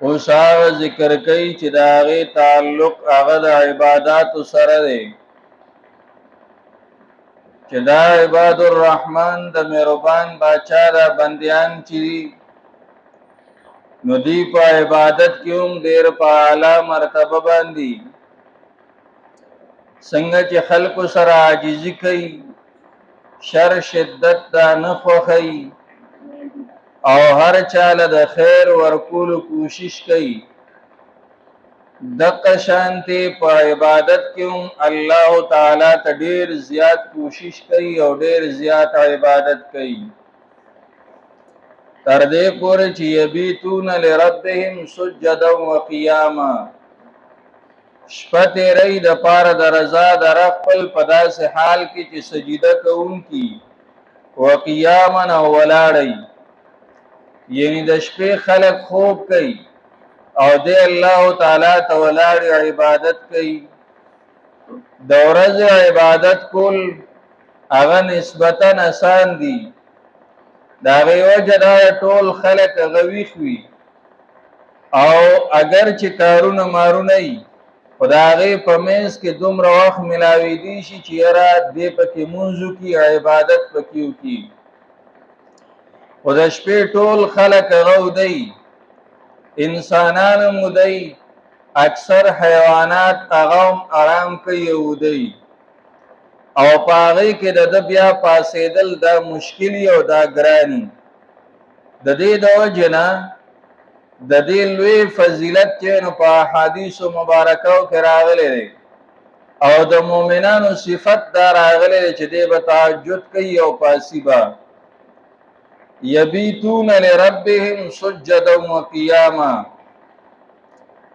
اوس هغه ذکر کوي چې د هغې تعلق هغه د عباداتو سره دی چې دا عباد الرحمن د مهربان باچا د بندیان چې نو دی په عبادت کې هم ډېر په اعلی مرتبه باندې څنګه چې خلکو سره عاجزي کوي شر شدت دا نه خوښوي او هر چاله د خیر ورکولو کوشش کوي دغه شانتي په عبادت کې هم الله تعالی ته ډېر زیات کوشش کوي او ډېر زیات عبادت کوي تر دې پورې چې یبیتون لربهم سجدا وقیاما شپه تیری د پاره د رضا د رب خپل په داسې حال کې چې سجده کوونکي وقیاما او ولاړی یعنی د شپې خلق خوب کوي او د الله تعالی ته ولاړ عبادت کوي د ورځې عبادت کول هغه نسبتا آسان دي دا غي وجه دا ټول خلق غوي خوي او اگر چې کارونه مارونه ای خدای په منځ کې دومره وخت ملاوي دي شي چې را دې پکې منځو کې عبادت پکې وکي خدای شپې ټول خلق غو دی انسانان مودي اکثر حیوانات اغم آرام کوي ودی او پاغي کې د بیا پاسېدل دا مشکلی او دا ګرانی د دې د وجنا د دې لوی فضیلت چې نو په حدیث مبارکاو کې راغلي دي او د مؤمنانو صفت دا راغلي چې دې به تهجد کوي او پاسیبا یبیتون لربهم سجدا وقیاما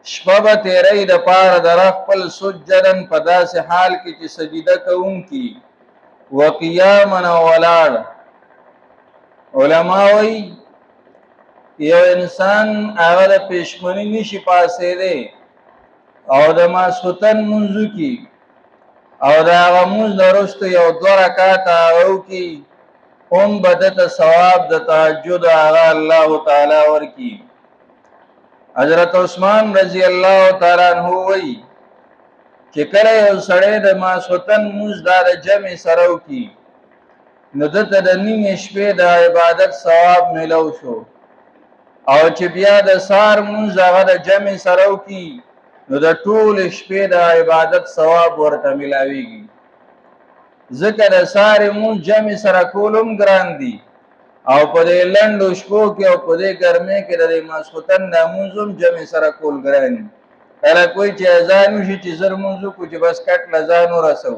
شپه تیری د پاره در خپل سجدن په داسې حال کې چې سجده کوونکی وقیاما ولاړ علما وایي یو انسان هغه د پښمنی نشي پاسې دی او د ماسختن منځو کې او دا هغه منځ درسته یو 2 رکعات او کې هم بدته ثواب د تهجد هغه الله تعالی ورکی حضرت عثمان رضی الله تعالی عنہ وی چې کله یو سړی د ماسختن منځ د جمع سره وکي نو دته د نیمه شپې د عبادت ثواب ملو شو او چې بیا د سار منځ هغه د جمع سره وکي نو د ټول شپې د عبادت ثواب ورته ملاويږي ځکه د سار منځ جمع سره کولم ګران دي او په دې لندو شپو کې او په دې ګرمه کې د ماسختن ناموزم جمع سره کول ګران کله کوئی چې اذان وشي چې زر منځو کو چې بس کټ لزان ورسو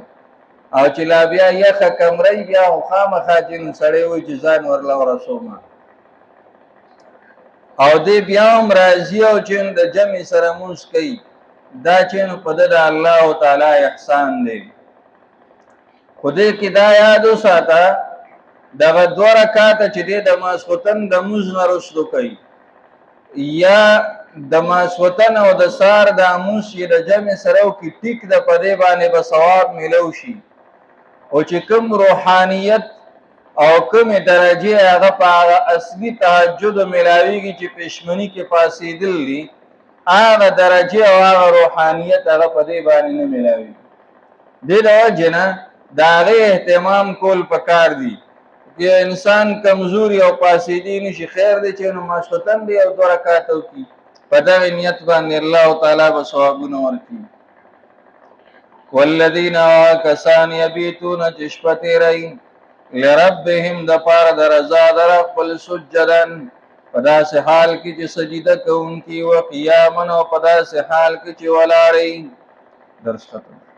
او چې لا بیا یخه کمرې بیا خامخا چې سړی وي چې ځان ورلا ورسوما او دې بیا هم راضي او چې د جمع سره مونږ کوي دا چې په د الله تعالی احسان دی خدای کې دا یاد وساته دغه 2 رکعات چې د ماسختن د موز نه رسلو کوي یا د ماسختن او د سار د موز چې د جمع سره او کې ټیک د پدې باندې به ثواب ملو شي او چې کوم روحانيت او کوم درجه هغه په اصلي تهجد ملاويږي چې پښمنی کې پاسېدل دي هغه درجه او هغه روحانيت هغه په دې باندې نه ملاوي دې د وجنه دا غي اهتمام کول پکار دي چې انسان کمزوري او پاسېدي نشي خیر دي چې نو ماشوتن دی او 2 رکعات وکي په دا نیت باندې الله تعالی به ثوابونه ورکړي والذین کسان یبیتون چشپتیرای لربهم د پاره د رضا در خپل سجدن په داسې حال کې چې سجده کوونکی او قیاما او په داسې حال کې چې ولاړی درس ختم